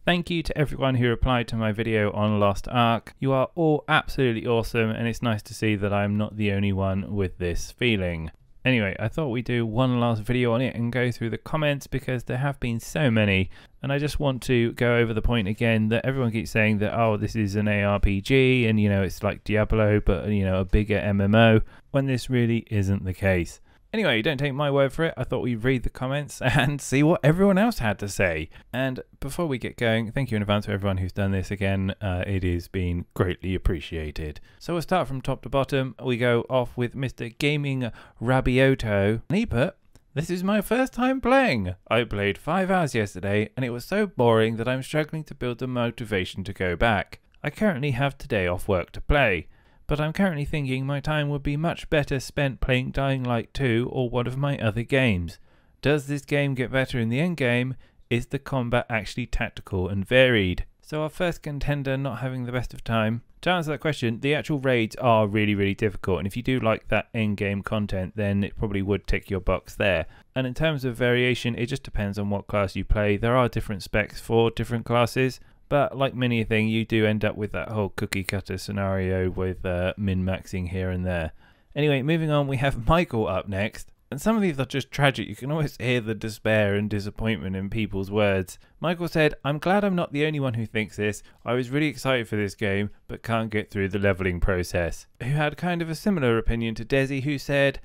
Thank you to everyone who replied to my video on Lost Ark. You are all absolutely awesome, and it's nice to see that I'm not the only one with this feeling. Anyway, I thought we'd do one last video on it and go through the comments because there have been so many, and I just want to go over the point again that everyone keeps saying that, oh, this is an ARPG and, you know, it's like Diablo but, you know, a bigger MMO, when this really isn't the case. Anyway, don't take my word for it. I thought we'd read the comments and see what everyone else had to say. And before we get going, thank you in advance for everyone who's done this again. It has been greatly appreciated. So we'll start from top to bottom. We go off with Mr. Gaming Rabiotto. And he put, "This is my first time playing. I played 5 hours yesterday and it was so boring that I'm struggling to build the motivation to go back. I currently have today off work to play. But I'm currently thinking my time would be much better spent playing Dying Light 2 or one of my other games. Does this game get better in the end game? Is the combat actually tactical and varied?" So our first contender not having the best of time. To answer that question, the actual raids are really difficult, and if you do like that end game content, then it probably would tick your box there. And in terms of variation, it just depends on what class you play. There are different specs for different classes. But like many things, you do end up with that whole cookie cutter scenario with min-maxing here and there. Anyway, moving on, we have Michael up next. And some of these are just tragic. You can almost hear the despair and disappointment in people's words. Michael said, "I'm glad I'm not the only one who thinks this. I was really excited for this game, but can't get through the leveling process." Who had kind of a similar opinion to Desi, who said,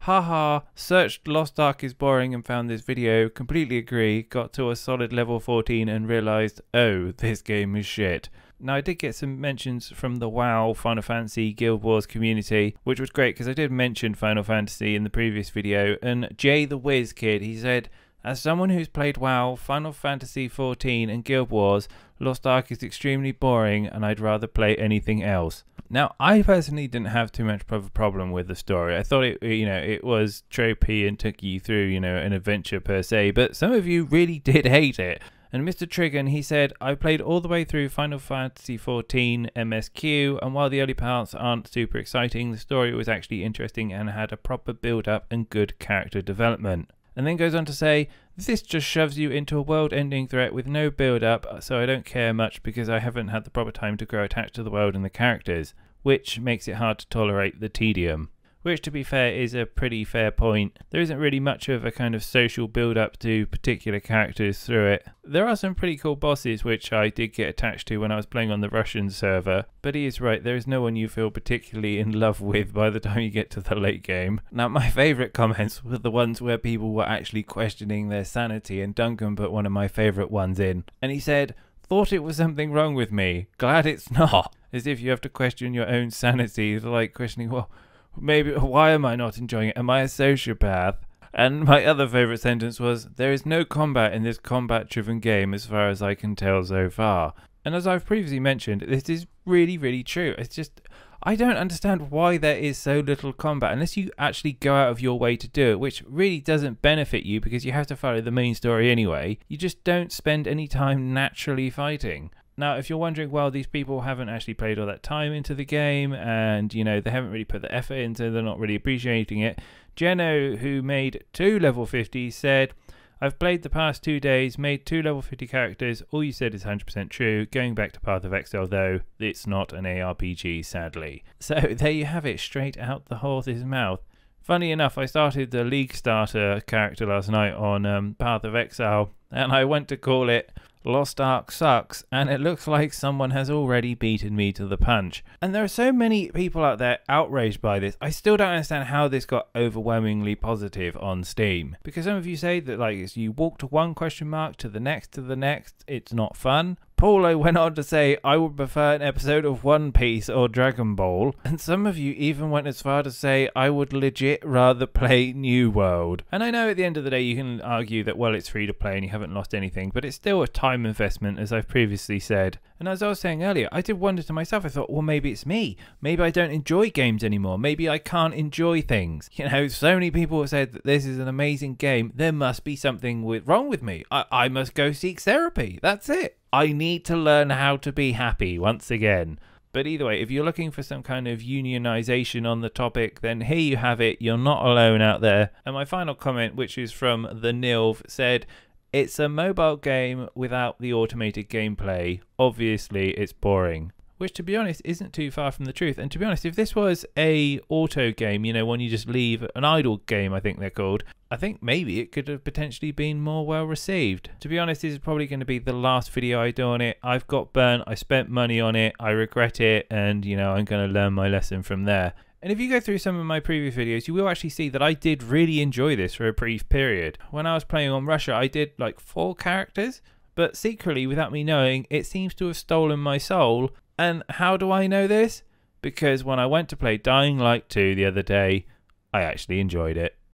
"Haha, searched Lost Ark is boring and found this video, completely agree, got to a solid level 14 and realised, oh, this game is shit." Now I did get some mentions from the WoW, Final Fantasy, Guild Wars community, which was great because I did mention Final Fantasy in the previous video, and Jay the Whiz Kid, he said, "As someone who's played WoW, Final Fantasy 14 and Guild Wars, Lost Ark is extremely boring and I'd rather play anything else." Now, I personally didn't have too much of a problem with the story. I thought it was tropey and took you through, an adventure per se, but some of you really did hate it. And Mr. Trigon, he said, "I played all the way through Final Fantasy 14 MSQ, and while the early parts aren't super exciting, the story was actually interesting and had a proper build-up and good character development." And then goes on to say, "This just shoves you into a world-ending threat with no build-up, so I don't care much because I haven't had the proper time to grow attached to the world and the characters, which makes it hard to tolerate the tedium." Which, to be fair, is a pretty fair point. There isn't really much of a kind of social build-up to particular characters through it. There are some pretty cool bosses which I did get attached to when I was playing on the Russian server, but he is right, there is no one you feel particularly in love with by the time you get to the late game. Now, my favourite comments were the ones where people were actually questioning their sanity, and Duncan put one of my favourite ones in. And he said, "Thought it was something wrong with me. Glad it's not." As if you have to question your own sanity, like questioning, well, maybe, why am I not enjoying it? Am I a sociopath? And my other favourite sentence was, "There is no combat in this combat-driven game as far as I can tell so far." And as I've previously mentioned, this is really true. It's just, I don't understand why there is so little combat unless you actually go out of your way to do it, which really doesn't benefit you because you have to follow the main story anyway. You just don't spend any time naturally fighting. Now, if you're wondering, well, these people haven't actually played all that time into the game and, they haven't really put the effort into, they're not really appreciating it. Jeno, who made 2 level 50s, said, "I've played the past 2 days, made 2 level 50 characters. All you said is 100% true. Going back to Path of Exile, though, it's not an ARPG, sadly." So there you have it, straight out the horse's mouth. Funny enough, I started the League Starter character last night on Path of Exile, and I went to call it Lost Ark Sucks, and it looks like someone has already beaten me to the punch. And there are so many people out there outraged by this. I still don't understand how this got overwhelmingly positive on Steam. Because some of you say that you walk to one question mark to the next, it's not fun. Paulo went on to say, "I would prefer an episode of One Piece or Dragon Ball." And some of you even went as far to say, "I would legit rather play New World." And I know at the end of the day you can argue that, well, it's free to play and you haven't lost anything, but it's still a time investment, as I've previously said. And as I was saying earlier, I did wonder to myself, I thought, well, maybe it's me. Maybe I don't enjoy games anymore. Maybe I can't enjoy things. So many people have said that this is an amazing game. There must be something wrong with me. I must go seek therapy. That's it. I need to learn how to be happy once again. But either way, if you're looking for some kind of unionization on the topic, then here you have it. You're not alone out there. And my final comment, which is from the Nilv, said, It's a mobile game without the automated gameplay. Obviously, it's boring. Which, to be honest, isn't too far from the truth. And to be honest, if this was a auto game, you know, one you just leave, an idle game, I think they're called, I think maybe it could have potentially been more well received. To be honest, this is probably going to be the last video I do on it. I've got burnt, I spent money on it, I regret it, and, you know, I'm going to learn my lesson from there. And if you go through some of my previous videos, you will actually see that I did really enjoy this for a brief period. When I was playing on Russia, I did like 4 characters, but secretly, without me knowing, it seems to have stolen my soul. And how do I know this? Because when I went to play Dying Light 2 the other day, I actually enjoyed it.